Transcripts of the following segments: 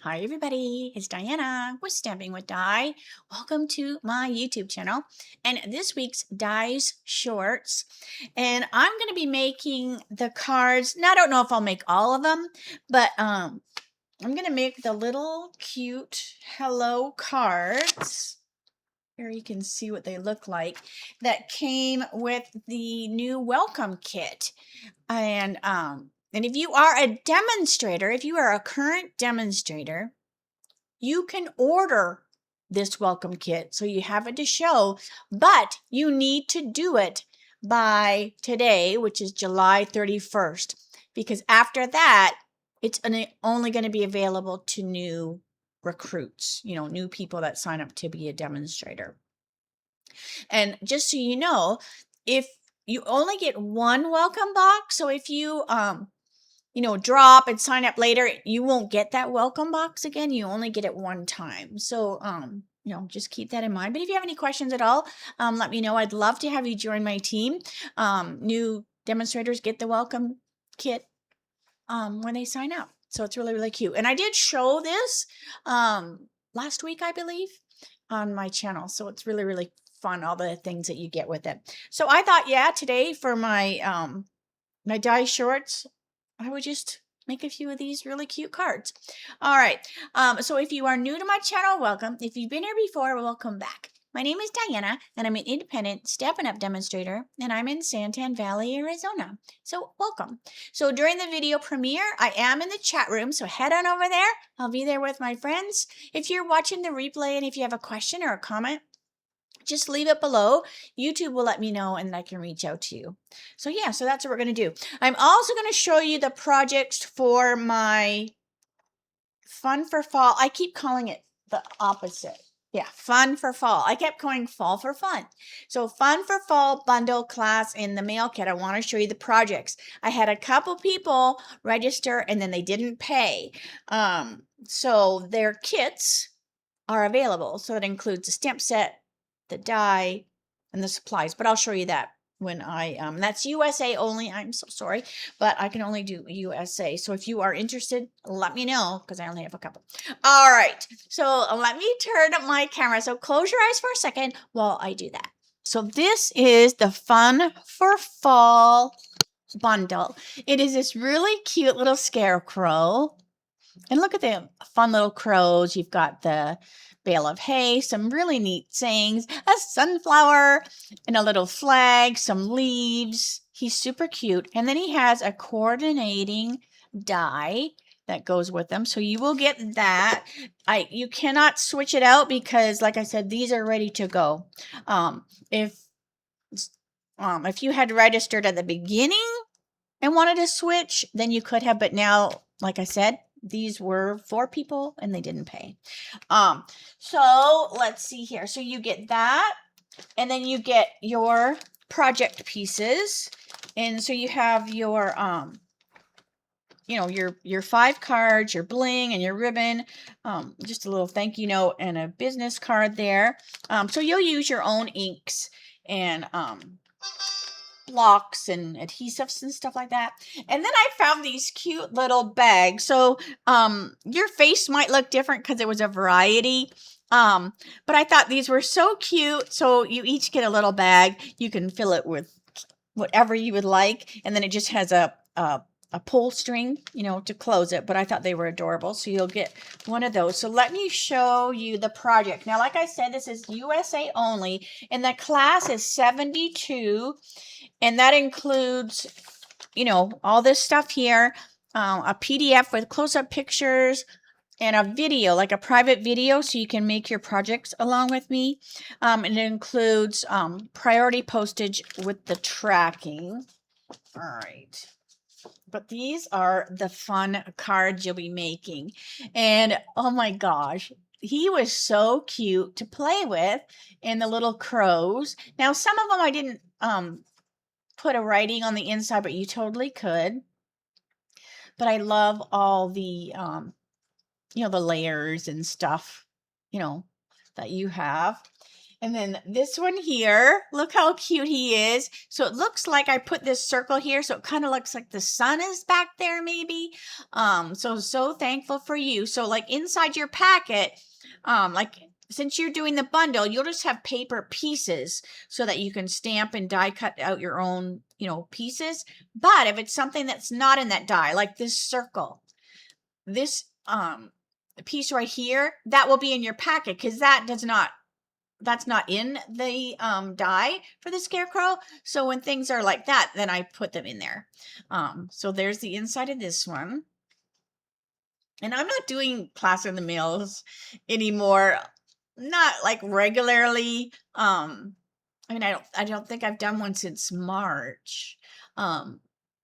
Hi everybody, it's Diana with Stamping with Di. Welcome to my YouTube channel and this week's Di's Shorts. And I'm going to be making the cards. Now I don't know if I'll make all of them, but I'm going to make the little cute hello cards. Here you can see what they look like that came with the new welcome kit. And if you are a demonstrator, if you are a current demonstrator, you can order this welcome kit so you have it to show, but you need to do it by today, which is July 31st, because after that, it's only going to be available to new recruits, new people that sign up to be a demonstrator. And just so you know, if you only get one welcome box, so if you drop and sign up later, you won't get that welcome box again. You only get it one time. So, just keep that in mind. But if you have any questions at all, let me know. I'd love to have you join my team. New demonstrators get the welcome kit when they sign up. So it's really, really cute. And I did show this last week, I believe, on my channel. So it's really, really fun, all the things that you get with it. So I thought, yeah, today for my my die shorts, I would just make a few of these really cute cards. All right. So if you are new to my channel, welcome. If you've been here before, welcome back. My name is Diana, and I'm an independent Stampin' Up demonstrator, and I'm in Santan Valley, Arizona. So welcome. So during the video premiere, I am in the chat room, so head on over there. I'll be there with my friends. If you're watching the replay and if you have a question or a comment, just leave it below. YouTube will let me know and I can reach out to you. So yeah, so that's what we're going to do. I'm also going to show you the projects for my Fun for Fall. I keep calling it the opposite. Yeah, Fun for Fall. I kept going Fall for Fun. So Fun for Fall bundle class in the mail kit. I want to show you the projects. I had a couple people register and then they didn't pay. So their kits are available. So it includes a stamp set, the die, and the supplies. But I'll show you that when that's USA only. I'm so sorry, but I can only do USA. So if you are interested, let me know because I only have a couple. All right. So let me turn up my camera. So close your eyes for a second while I do that. So this is the Fun for Fall bundle. It is this really cute little scarecrow. And look at the fun little crows. You've got the bale of hay, some really neat sayings, a sunflower, and a little flag, some leaves. He's super cute. And then he has a coordinating die that goes with them. So you will get that. You cannot switch it out because, like I said, these are ready to go. If you had registered at the beginning and wanted to switch, then you could have. But now, like I said, these were for people and they didn't pay. So let's see here. So you get that, and then you get your project pieces. And so you have your, your 5 cards, your bling and your ribbon, just a little thank you note and a business card there. So you'll use your own inks and, blocks and adhesives and stuff like that. And then I found these cute little bags. So your face might look different because it was a variety. But I thought these were so cute. So you each get a little bag. You can fill it with whatever you would like. And then it just has a pull string, to close it. But I thought they were adorable. So you'll get one of those. So let me show you the project. Now, like I said, this is USA only. And the class is 72. And that includes, all this stuff here, a PDF with close-up pictures and a video, like a private video, so you can make your projects along with me. And it includes priority postage with the tracking. All right. But these are the fun cards you'll be making. And oh my gosh, he was so cute to play with, and the little crows. Now, some of them I didn't put a writing on the inside, but you totally could. But I love all the the layers and stuff, that you have. And then this one here, look how cute he is. So it looks like I put this circle here, so it kind of looks like the sun is back there maybe. So thankful for you. So like inside your packet, like since you're doing the bundle, you'll just have paper pieces so that you can stamp and die cut out your own, pieces. But if it's something that's not in that die, like this circle, this piece right here, that will be in your packet because that's not in the die for the scarecrow. So when things are like that, then I put them in there. So there's the inside of this one. And I'm not doing class in the mails anymore, not like regularly. I don't think I've done one since March.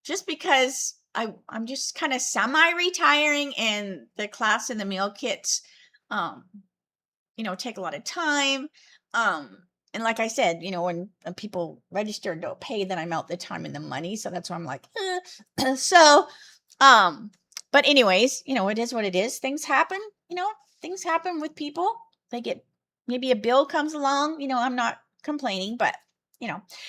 Just because I'm just kind of semi-retiring, and the class in the mail kits take a lot of time. And like I said, when people register and don't pay, then I'm out the time and the money. So that's why I'm like, so, but anyways, it is what it is. Things happen, things happen with people. They get, maybe a bill comes along, I'm not complaining, but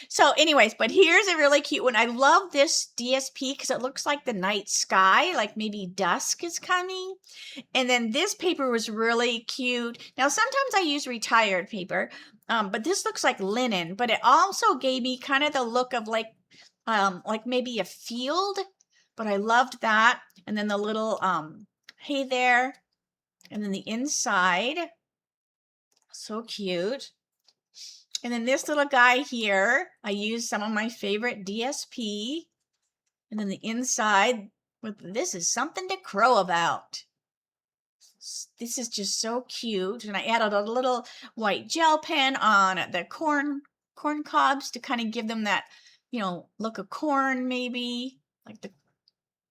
so anyways, but here's a really cute one. I love this DSP because it looks like the night sky, like maybe dusk is coming. And then this paper was really cute. Now, sometimes I use retired paper, but this looks like linen, but it also gave me kind of the look of like maybe a field, but I loved that. And then the little, hey there. And then the inside, so cute. And then this little guy here, I used some of my favorite DSP. And then the inside, this is something to crow about. This is just so cute. And I added a little white gel pen on the corn cobs to kind of give them that, look of corn maybe.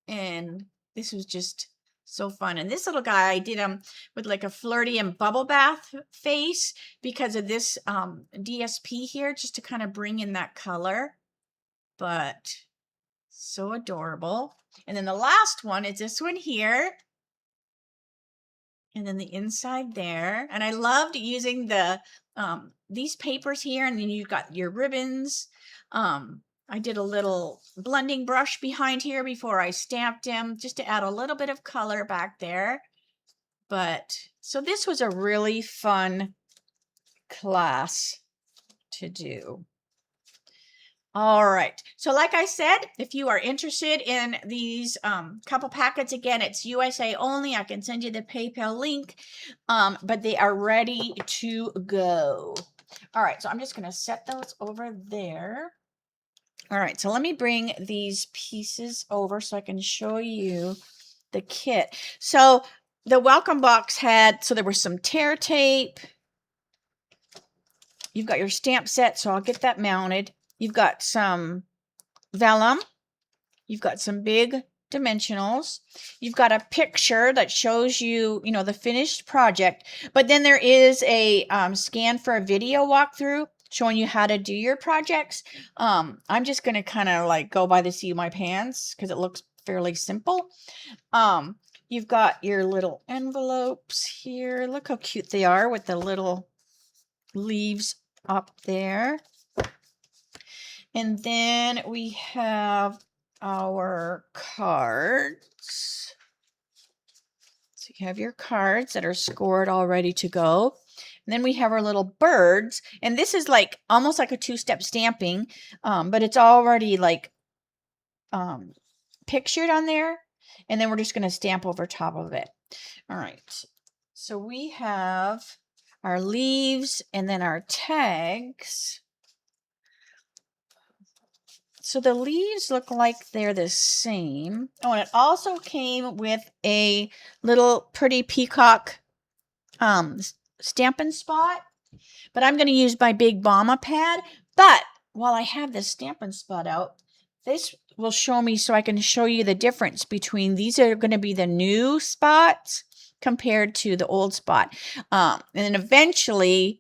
And this was just so fun. And this little guy, I did him with like a flirty and bubble bath face because of this DSP here, just to kind of bring in that color. But so adorable. And then the last one is this one here. And then the inside there. And I loved using these papers here. And then you've got your ribbons. I did a little blending brush behind here before I stamped him, just to add a little bit of color back there. But so this was a really fun class to do. All right. So like I said, if you are interested in these couple packets, again, it's USA only. I can send you the PayPal link, but they are ready to go. All right. So I'm just going to set those over there. All right. So let me bring these pieces over so I can show you the kit. So the welcome box so there was some tear tape. You've got your stamp set, so I'll get that mounted. You've got some vellum. You've got some big dimensionals. You've got a picture that shows you, the finished project. But then there is a scan for a video walkthrough showing you how to do your projects. I'm just going to kind of like go by the seat of my pants because it looks fairly simple. You've got your little envelopes here. Look how cute they are with the little leaves up there. And then we have our cards. So you have your cards that are scored all ready to go. And then we have our little birds. And this is like almost like a two-step stamping, but it's already like pictured on there. And then we're just going to stamp over top of it. All right. So we have our leaves and then our tags. So the leaves look like they're the same. Oh, and it also came with a little pretty peacock Stampin' Spot. But I'm going to use my big Bomma pad. But while I have this Stampin' Spot out, this will show me so I can show you the difference between these are going to be the new spots compared to the old spot. And then eventually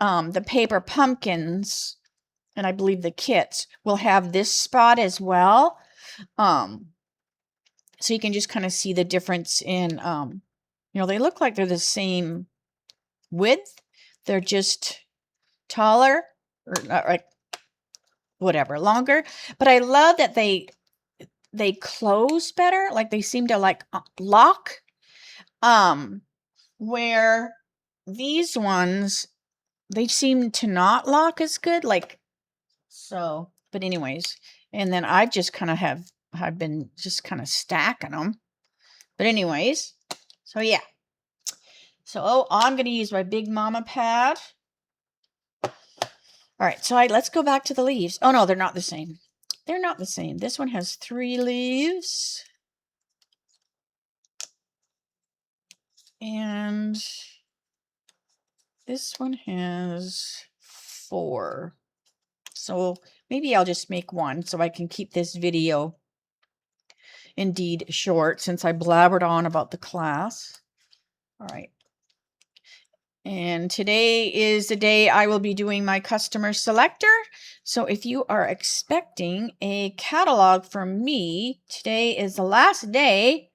the paper pumpkins, and I believe the kits will have this spot as well. So you can just kind of see the difference in, they look like they're the same width. They're just taller, or not like whatever, longer. But I love that they close better. Like they seem to like lock. Where these ones, they seem to not lock as good. Like so. But anyways, and then I just kind of I've been just kind of stacking them. But anyways, so yeah. So I'm going to use my Big Mama pad. All right, so let's go back to the leaves. Oh, no, they're not the same. They're not the same. This one has 3 leaves. And this one has 4. So maybe I'll just make one so I can keep this video indeed short since I blabbered on about the class. All right. And today is the day I will be doing my customer selector. So if you are expecting a catalog from me, today is the last day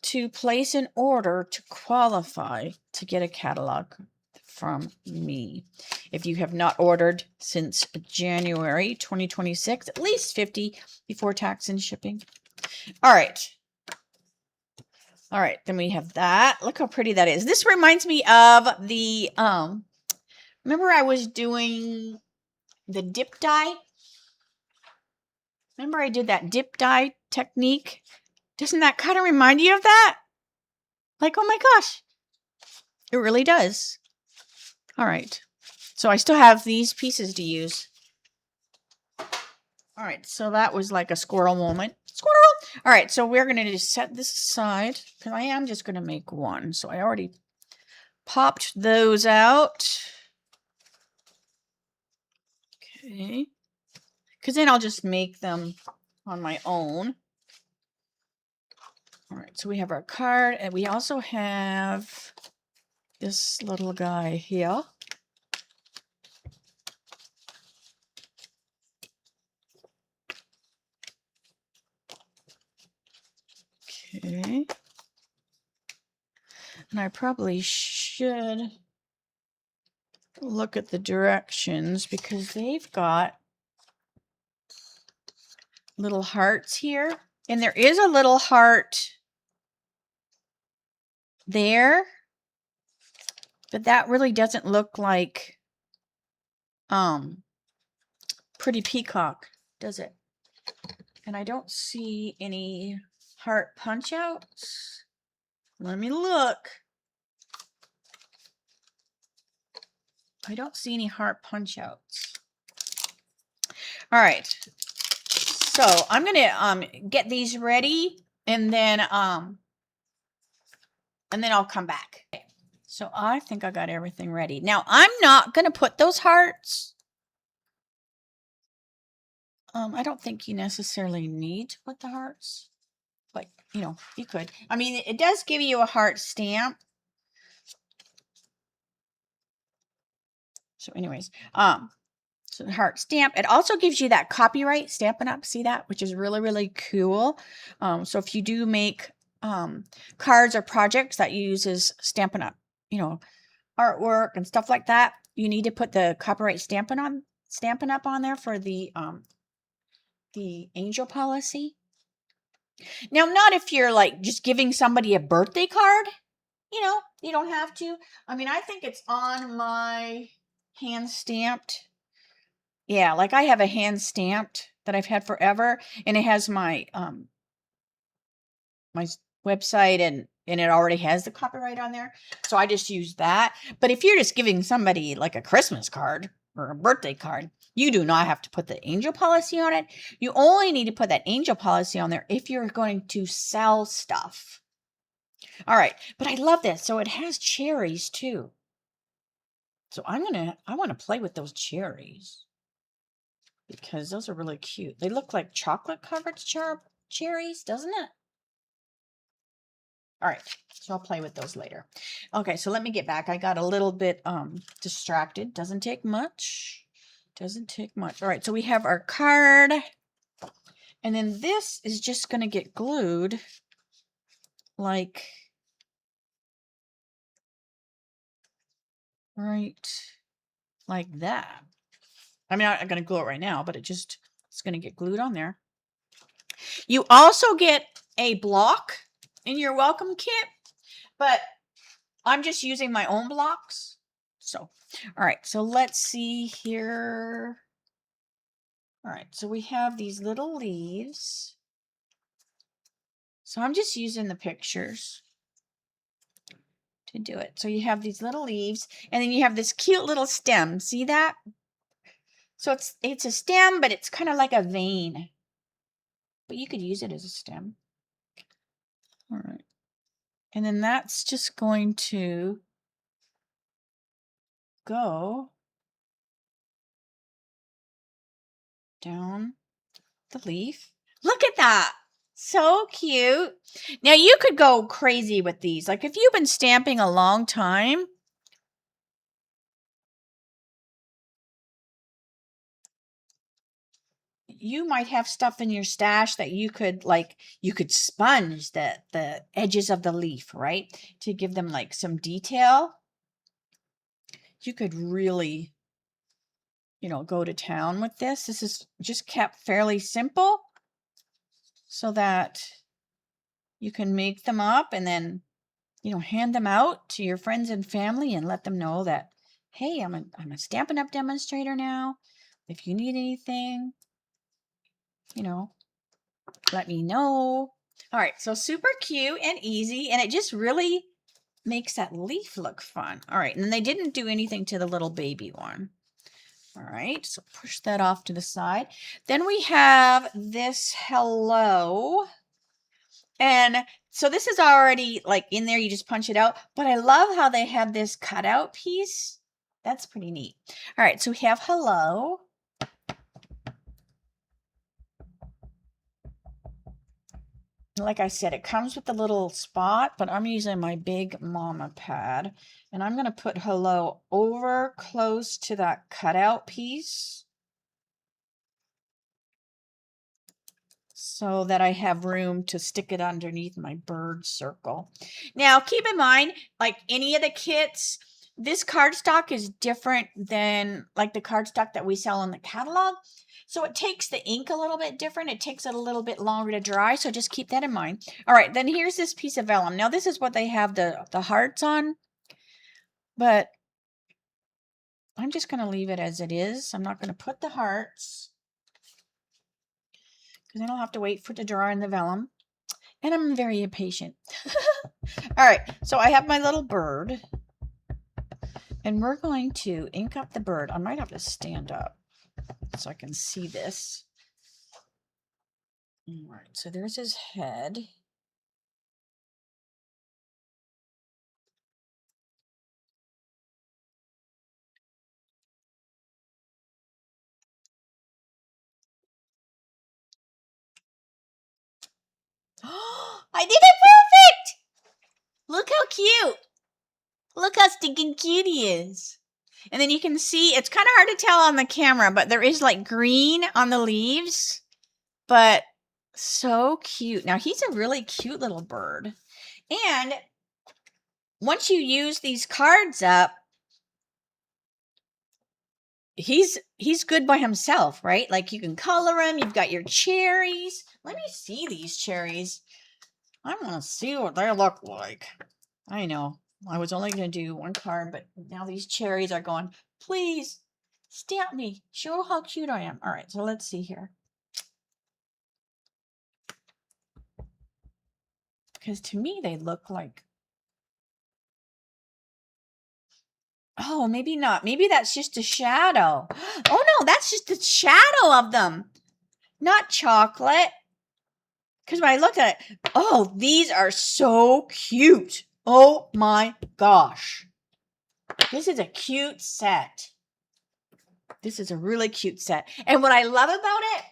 to place an order to qualify to get a catalog from me. If you have not ordered since January 2026, at least 50 before tax and shipping. All right. All right, then we have that. Look how pretty that is. This reminds me of the, remember I was doing the dip dye? Remember I did that dip dye technique? Doesn't that kind of remind you of that? Like, oh my gosh, it really does. All right, so I still have these pieces to use. All right, so that was like a squirrel moment. Squirrel! All right, so we're going to just set this aside because I am just going to make one. So I already popped those out. Okay. Because then I'll just make them on my own. All right, so we have our card, and we also have this little guy here. Okay. And I probably should look at the directions because they've got little hearts here. And there is a little heart there, but that really doesn't look like Pretty Peacock, does it? And I don't see any heart punch outs. Let me look. I don't see any heart punch outs. All right. So I'm gonna get these ready and then I'll come back. Okay. So I think I got everything ready. Now I'm not gonna put those hearts. I don't think you necessarily need to put the hearts, but you know, you could. I mean, it does give you a heart stamp. So anyways, so the heart stamp. It also gives you that copyright Stampin' Up. See that? Which is really, really cool. So if you do make cards or projects that uses Stampin' Up, you know, artwork and stuff like that, you need to put the copyright Stampin' Up on there for the angel policy. Now, not if you're like just giving somebody a birthday card, you know, you don't have to. I mean, I think it's on my hand stamped. Yeah, like I have a hand stamped that I've had forever, and it has my my website and it already has the copyright on there. So I just use that. But if you're just giving somebody like a Christmas card or a birthday card, you do not have to put the angel policy on it. You only need to put that angel policy on there if you're going to sell stuff. All right, but I love this. So it has cherries too. So I want to play with those cherries because those are really cute. They look like chocolate covered cherries, doesn't it? All right, so I'll play with those later. Okay, so let me get back. I got a little bit distracted. Doesn't take much. Doesn't take much. All right, so we have our card. And then this is just going to get glued like right like that. I mean, I'm going to glue it right now, but it's going to get glued on there. You also get a block in your welcome kit, but I'm just using my own blocks. So, all right, so let's see here. All right, so we have these little leaves. So I'm just using the pictures to do it. So you have these little leaves, and then you have this cute little stem. See that? So it's a stem, but it's kind of like a vein. But you could use it as a stem. All right. And then that's just going to go down the leaf. Look at that. So cute. Now you could go crazy with these. Like if you've been stamping a long time, you might have stuff in your stash that you could sponge the edges of the leaf, right? To give them like some detail. You could really, go to town with this. This is just kept fairly simple so that you can make them up and then, hand them out to your friends and family and let them know that, hey, I'm a Stampin' Up! Demonstrator now. If you need anything, let me know. All right, so super cute and easy, and it just really makes that leaf look fun. All right, and they didn't do anything to the little baby one. All right, so push that off to the side. Then we have this hello. And so this is already like in there, you just punch it out. But I love how they have this cutout piece. That's pretty neat. All right, so we have hello. Like I said, it comes with a little spot, but I'm using my big mama pad. And I'm going to put hello over close to that cutout piece, so that I have room to stick it underneath my bird circle. Now, keep in mind, like any of the kits, this cardstock is different than like the cardstock that we sell in the catalog. So it takes the ink a little bit different. It takes it a little bit longer to dry. So just keep that in mind. All right, then here's this piece of vellum. Now, this is what they have the hearts on, but I'm just going to leave it as it is. I'm not going to put the hearts because I don't have to wait for it to dry in the vellum. And I'm very impatient. All right, so I have my little bird. And we're going to ink up the bird. I might have to stand up so I can see this. All right, so there's his head. I did it perfect! Look how cute. Look how stinking cute he is. And then you can see, it's kind of hard to tell on the camera, but there is like green on the leaves. But so cute. Now, he's a really cute little bird. And once you use these cards up, he's good by himself, right? Like you can color him. You've got your cherries. Let me see these cherries. I want to see what they look like. I know I was only going to do one card, but now these cherries are going, please stamp me. Show how cute I am. All right, so let's see here. Because to me, they look like, oh, maybe not. Maybe that's just a shadow. Oh, no, that's just the shadow of them. Not chocolate. Because when I looked at it, oh, these are so cute. Oh, my gosh. This is a cute set. This is a really cute set. And what I love about it,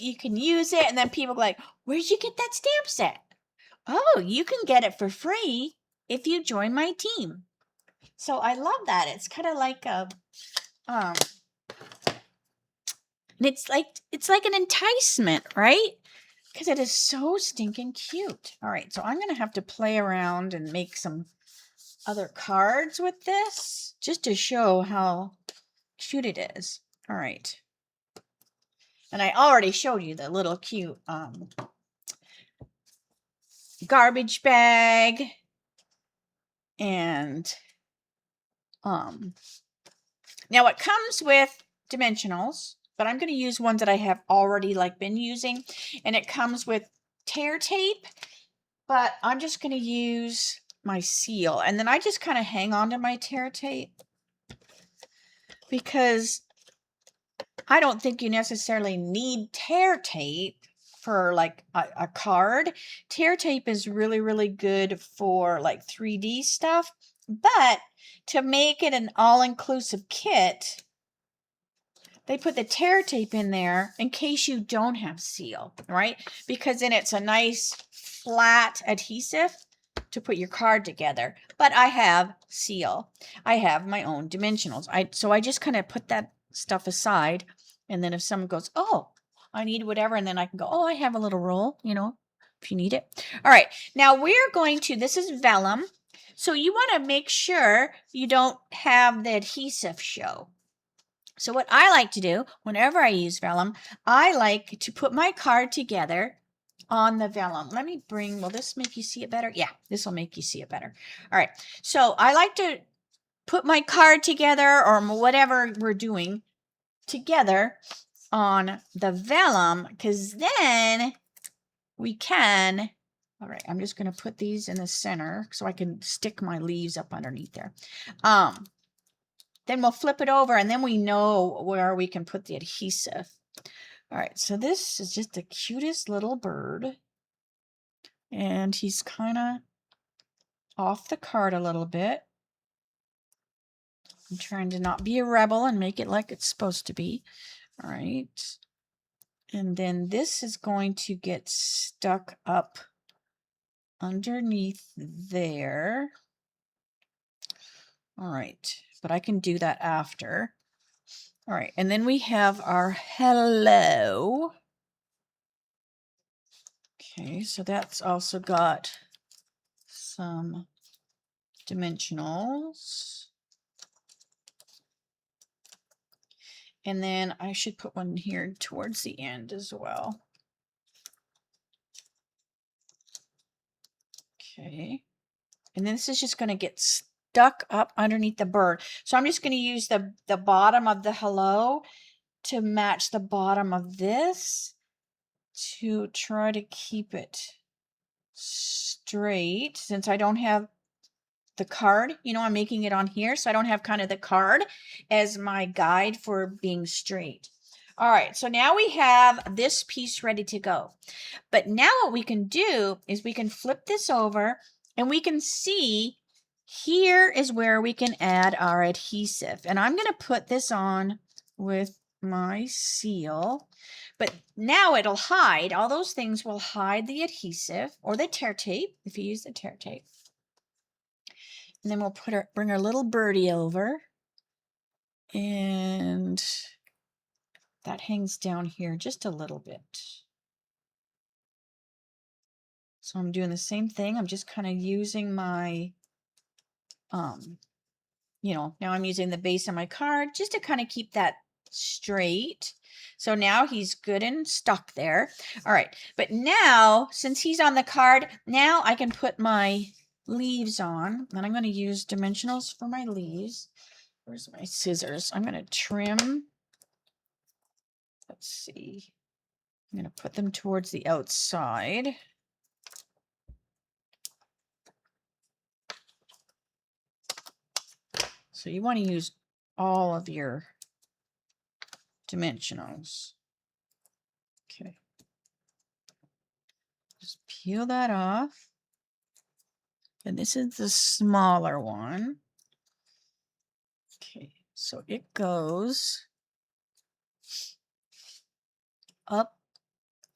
you can use it, and then people go like, where'd you get that stamp set? Oh, you can get it for free if you join my team. So I love that. It's kind of like a it's like an enticement, right? Because it is so stinking cute. All right, so I'm gonna have to play around and make some other cards with this just to show how cute it is. All right. And I already showed you the little cute garbage bag and now it comes with dimensionals, but I'm going to use ones that I have already been using, and it comes with tear tape, but I'm just going to use my seal, and then I just kind of hang on to my tear tape because I don't think you necessarily need tear tape for a card. Tear tape is really, really good for 3D stuff, but to make it an all-inclusive kit, they put the tear tape in there in case you don't have seal, right? Because then it's a nice flat adhesive to put your card together. But I have seal. I have my own dimensionals. So I just kind of put that stuff aside. And then if someone goes, oh, I need whatever, and then I can go, oh, I have a little roll, if you need it. All right. Now we're going to, this is vellum. So you want to make sure you don't have the adhesive show. So what I like to do whenever I use vellum, I like to put my card together on the vellum. Let me bring, will this make you see it better? Yeah, this will make you see it better. All right. So I like to put my card together or whatever we're doing together on the vellum because then we can, all right, I'm just going to put these in the center so I can stick my leaves up underneath there. Then we'll flip it over and then we know where we can put the adhesive. All right, so this is just the cutest little bird. And he's kind of off the card a little bit. I'm trying to not be a rebel and make it like it's supposed to be. All right. And then this is going to get stuck up underneath there. All right, but I can do that after. All right, and then we have our hello. Okay, so that's also got some dimensionals. And then I should put one here towards the end as well. Okay. And then this is just going to get stuck up underneath the bird. So I'm just going to use the bottom of the hello to match the bottom of this to try to keep it straight since I don't have the card. I'm making it on here, so I don't have kind of the card as my guide for being straight. All right, so now we have this piece ready to go. But now what we can do is we can flip this over and we can see here is where we can add our adhesive. And I'm going to put this on with my seal. But now it'll hide. All those things will hide the adhesive or the tear tape if you use the tear tape. And then we'll bring our little birdie over. And that hangs down here just a little bit. So I'm doing the same thing. I'm just kind of using my, now I'm using the base of my card just to kind of keep that straight. So now he's good and stuck there. All right. But now, since he's on the card, now I can put my leaves on. And I'm going to use dimensionals for my leaves. Where's my scissors? I'm going to trim. Let's see. I'm going to put them towards the outside. So you want to use all of your dimensionals. Okay. Just peel that off. And this is the smaller one. Okay, so it goes up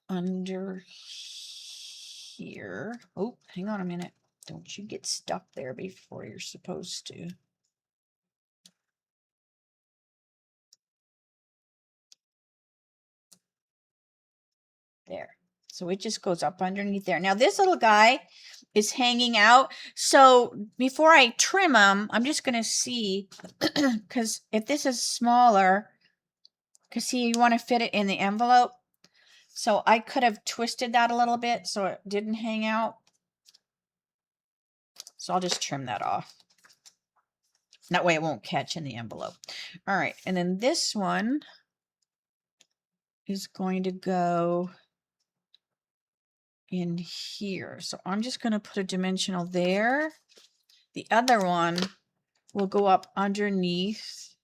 under here. Oh, hang on a minute. Don't you get stuck there before you're supposed to. There. So it just goes up underneath there. Now this little guy is hanging out. So before I trim them, I'm just going to see, because if this is smaller, because see, you want to fit it in the envelope. So I could have twisted that a little bit so it didn't hang out. So I'll just trim that off. That way it won't catch in the envelope. All right, and then this one is going to go in here. So I'm just going to put a dimensional there. The other one will go up underneath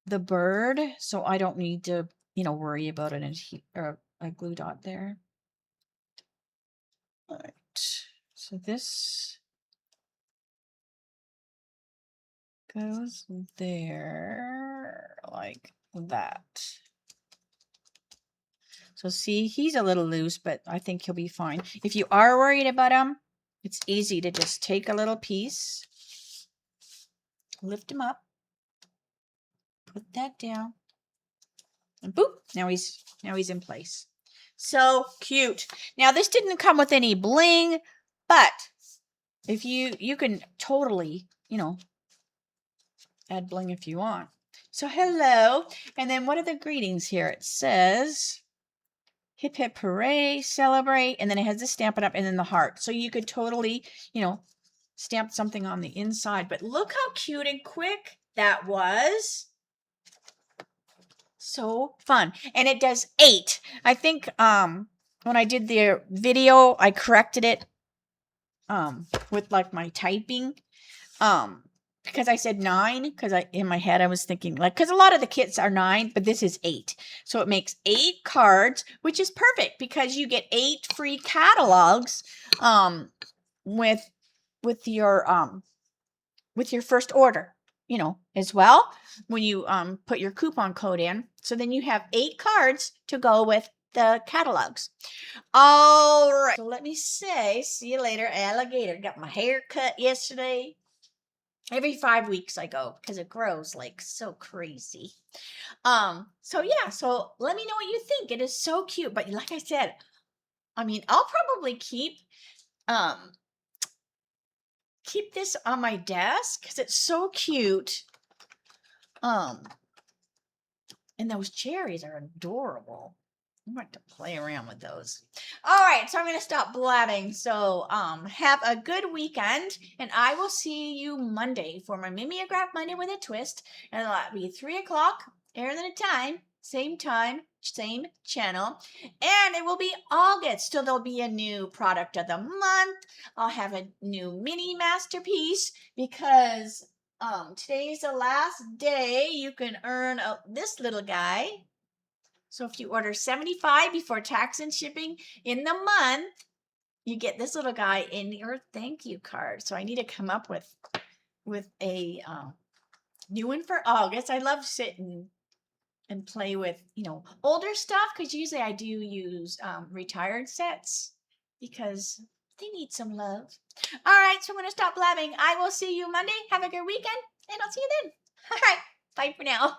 the bird, so I don't need to, worry about an or a glue dot there. All right, so this goes there like that. So see, he's a little loose, but I think he'll be fine. If you are worried about him, it's easy to just take a little piece, lift him up, put that down, and boop, now he's in place. So cute. Now this didn't come with any bling, but if you can totally, add bling if you want. So hello, and then what are the greetings here? It says hip hip hooray, celebrate, and then it has the Stampin' Up and then the heart. So you could totally, stamp something on the inside. But look how cute and quick that was. So fun. And it does 8. I think when I did the video, I corrected it with like my typing. Because I said 9, because in my head I was thinking because a lot of the kits are 9, but this is 8. So it makes 8 cards, which is perfect because you get 8 free catalogs with your first order, as well, when you put your coupon code in. So then you have 8 cards to go with the catalogs. All right. So let me say, see you later, alligator. Got my hair cut yesterday. Every 5 weeks I go because it grows like so crazy. So yeah, so let me know what you think. It is so cute. But like I said, I'll probably keep this on my desk because it's so cute. And those cherries are adorable. I'm going to play around with those. All right, so I'm going to stop blabbing. So have a good weekend, and I will see you Monday for my Mimeograph Monday with a Twist. And that'll be 3 o'clock, Arizona time, same channel. And it will be August, so there'll be a new product of the month. I'll have a new mini masterpiece because today's the last day you can earn this little guy. So if you order 75 before tax and shipping in the month, you get this little guy in your thank you card. So I need to come up with a new one for August. I love sitting and play with, older stuff because usually I do use retired sets because they need some love. All right, so I'm going to stop blabbing. I will see you Monday. Have a good weekend, and I'll see you then. All right, bye for now.